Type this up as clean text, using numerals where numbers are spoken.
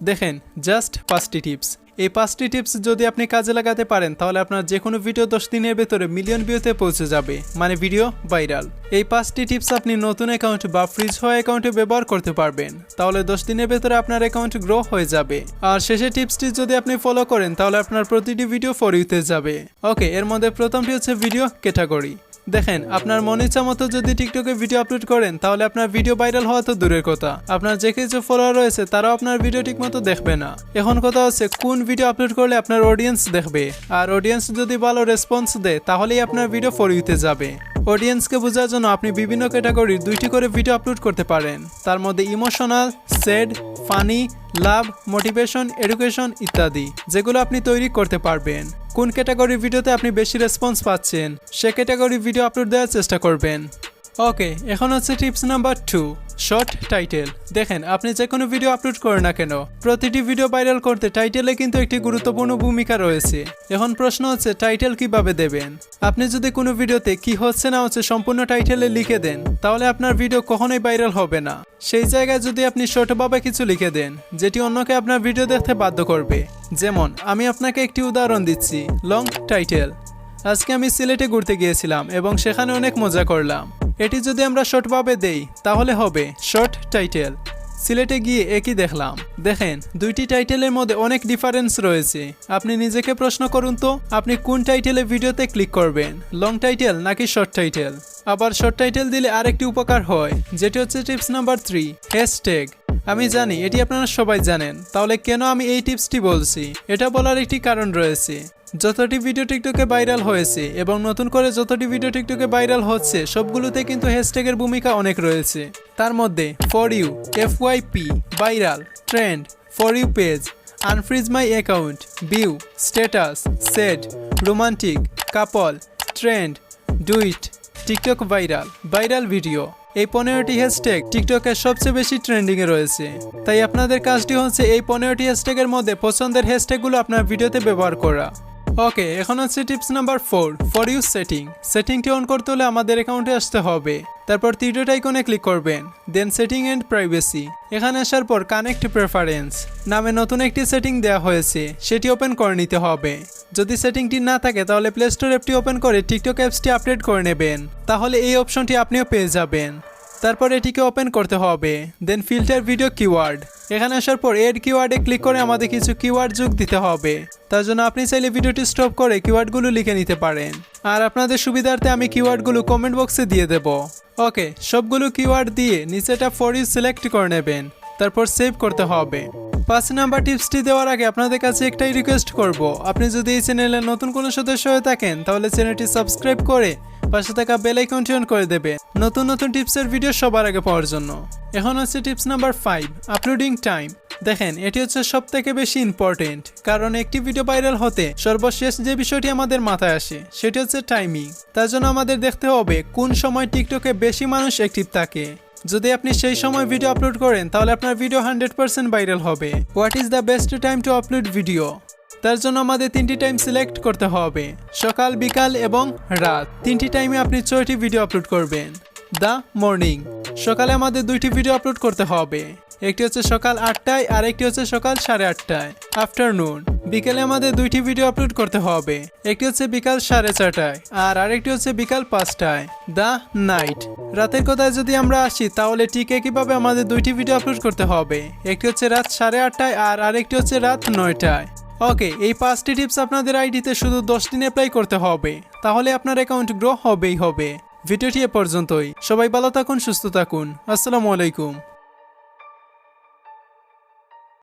দেখেন জাস্ট 5টি টিপস। এই 5টি টিপস যদি আপনি কাজে লাগাতে পারেন তাহলে আপনার যে কোনো ভিডিও 10 দিনের ভেতরে মিলিয়ন ভিউতে পৌঁছে যাবে, মানে ভিডিও ভাইরাল। এই 5টি টিপস আপনি নতুন অ্যাকাউন্ট বা ফ্রিজ হওয়া অ্যাকাউন্টে ব্যবহার করতে পারবেন, তাহলে 10 দিনের ভেতরে আপনার অ্যাকাউন্ট গ্রো হয়ে যাবে। আর শেষের টিপসটি যদি আপনি ফলো করেন তাহলে আপনার প্রতিটি ভিডিও ফর ইউতে যাবে। ওকে, এর মধ্যে প্রথমটি হচ্ছে ভিডিও ক্যাটাগরি। দেখেন আপনার মন ইচ্ছা মতো যদি টিকটকে ভিডিও আপলোড করেন তাহলে আপনার ভিডিও ভাইরাল হওয়া তো দূরের কথা, আপনার যে কিছু ফলোয়ার রয়েছে তারাও আপনার ভিডিও ঠিক মতো দেখবে না। এখন কথা হচ্ছে কোন ভিডিও আপলোড করলে আপনার অডিয়েন্স দেখবে, আর অডিয়েন্স যদি ভালো রেসপন্স দেয় তাহলেই আপনার ভিডিও ফর ইউতে যাবে। অডিয়েন্সকে বোঝার জন্য আপনি বিভিন্ন ক্যাটাগরির 2টি করে ভিডিও আপলোড করতে পারেন, তার মধ্যে ইমোশনাল, স্যাড, ফানি, লাভ, মোটিভেশন, এডুকেশন ইত্যাদি, যেগুলো আপনি তৈরি করতে পারবেন। কোন ক্যাটাগরির ভিডিওতে আপনি বেশি রেসপন্স পাচ্ছেন সে ক্যাটাগরির ভিডিও আপলোড দেওয়ার চেষ্টা করবেন। ওকে, এখন হচ্ছে টিপস নাম্বার 2, শর্ট টাইটেল। দেখেন আপনি যে কোনো ভিডিও আপলোড করেন না কেন, প্রতিটি ভিডিও ভাইরাল করতে টাইটেলে কিন্তু একটি গুরুত্বপূর্ণ ভূমিকা রয়েছে। এখন প্রশ্ন হচ্ছে টাইটেল কিভাবে দেবেন। আপনি যদি কোনো ভিডিওতে কি হচ্ছে না হচ্ছে সম্পূর্ণ টাইটেলে লিখে দেন তাহলে আপনার ভিডিও কখনোই ভাইরাল হবে না। সেই জায়গায় যদি আপনি ছোটভাবে কিছু লিখে দেন যেটি অন্যকে আপনার ভিডিও দেখতে বাধ্য করবে, যেমন আমি আপনাকে একটি উদাহরণ দিচ্ছি। লং টাইটেল, আজকে আমি সিলেটে ঘুরতে গিয়েছিলাম এবং সেখানে অনেক মজা করলাম। এটি যদি আমরা শর্টভাবে দেই তাহলে হবে শর্ট টাইটেল, সিলেটে গিয়ে একই দেখলাম। দেখেন 2টি টাইটেলের মধ্যে অনেক ডিফারেন্স রয়েছে। আপনি নিজেকে প্রশ্ন করুন তো আপনি কোন টাইটেলে ভিডিওতে ক্লিক করবেন, লং টাইটেল নাকি শর্ট টাইটেল। আবার শর্ট টাইটেল দিলে আরেকটি উপকার হয়, যেটি হচ্ছে টিপস নাম্বার 3, হ্যাশট্যাগ। আমি জানি এটি আপনারা সবাই জানেন, তাহলে কেন আমি এই টিপসটি বলছি, এটা বলার একটি কারণ রয়েছে। যতটি ভিডিও টিকটকে ভাইরাল হয়েছে এবং নতুন করে যতটি ভিডিও টিকটকে ভাইরাল হচ্ছে সবগুলোতে কিন্তু হ্যাশট্যাগের ভূমিকা অনেক রয়েছে। তার মধ্যে for you, FYP, viral, trend, for you page, unfreeze my account, view, status, sad, romantic, couple, trend, do it, TikTok viral, viral video. এই 15টি হ্যাশট্যাগ টিকটকের সবচেয়ে বেশি ট্রেন্ডিংয়ে রয়েছে। তাই আপনাদের কাজটি হচ্ছে এই 15টি হ্যাশট্যাগের মধ্যে পছন্দের হ্যাশট্যাগুলো আপনার ভিডিওতে ব্যবহার করা। ওকে, এখন হচ্ছে tips number 4, for you setting. সেটিংটি অন করতে হলে আমাদের অ্যাকাউন্টে আসতে হবে, তারপর তীরটা আইকনে ক্লিক করবেন, দেন সেটিং এন্ড প্রাইভেসি। এখানে আসার পর কানেক্ট প্রেফারেন্স নামে নতুন একটি সেটিং দেওয়া হয়েছে, সেটি ওপেন করে নিতে হবে। যদি সেটিংটি না থাকে তাহলে প্লে স্টোর অ্যাপটি ওপেন করে টিকটক অ্যাপসটি আপডেট করে নেবেন, তাহলে এই অপশনটি আপনিও পেয়ে যাবেন। তারপর এটিকে ওপেন করতে হবে, দেন ফিল্টার ভিডিও কিওয়ার্ড। এখানে আসার পর এড কিওয়ার্ডে ক্লিক করে আমাদের কিছু কিওয়ার্ড যোগ দিতে হবে। তার জন্য আপনি চাইলে ভিডিওটি স্টপ করে কিওয়ার্ডগুলো লিখে নিতে পারেন, আর আপনাদের সুবিধার্থে আমি কিওয়ার্ডগুলো কমেন্ট বক্সে দিয়ে দেব। ওকে, সবগুলো কিওয়ার্ড দিয়ে নিচেটা ফর ইউ সিলেক্ট করে নেবেন, তারপর সেভ করতে হবে। 5 নাম্বার টিপসটি দেওয়ার আগে আপনাদের কাছে একটাই রিকোয়েস্ট করব, আপনি যদি এই চ্যানেলে নতুন কোনো সদস্য হয়ে থাকেন তাহলে চ্যানেলটি সাবস্ক্রাইব করে পাশে থাকা বেল আইকনটি অন করে দেবেন নতুন নতুন টিপসের ভিডিও সবার আগে পাওয়ার জন্য। এখন হচ্ছে টিপস নাম্বার 5, আপলোডিং টাইম। দেখেন এটি হচ্ছে সবথেকে বেশি ইম্পর্টেন্ট, কারণ একটি ভিডিও ভাইরাল হতে সর্বশেষ যে বিষয়টি আমাদের মাথায় আসে সেটি হচ্ছে টাইমিং। তার জন্য আমাদের দেখতে হবে কোন সময় টিকটকে বেশি মানুষ অ্যাক্টিভ থাকে। যদি আপনি সেই সময় ভিডিও আপলোড করেন তাহলে আপনার ভিডিও 100% ভাইরাল হবে। What is the best time to upload video? তার জন্য আমাদের 3টি টাইম সিলেক্ট করতে হবে, সকাল, বিকাল এবং রাত। 3টি টাইমে আপনি 6টি ভিডিও আপলোড করবেন। দ্য মর্নিং, সকালে আমাদের 2টি ভিডিও আপলোড করতে হবে, একটি হচ্ছে সকাল 8টায় আর একটি হচ্ছে সকাল 8:30টায়। আফটারনুন, বিকেলে আমাদের 2টি ভিডিও আপলোড করতে হবে, একটি হচ্ছে বিকাল 4:30টায় আর আরেকটি হচ্ছে বিকাল 5টায়। দ্য নাইট, রাতের কথায় যদি আমরা আসি তাহলে ঠিক একইভাবে আমাদের 2টি ভিডিও আপলোড করতে হবে, একটি হচ্ছে রাত 8:30টায় আর আরেকটি হচ্ছে রাত 9টায়। ওকে, এই 5টি টিপস আপনাদের আইডিতে শুধু 10 দিন অ্যাপ্লাই করতে হবে, তাহলে আপনার অ্যাকাউন্ট গ্রো হবেই হবে। ভিডিওটি এ পর্যন্তই। সবাই ভালো থাকুন, সুস্থ থাকুন। আসসালামু আলাইকুম।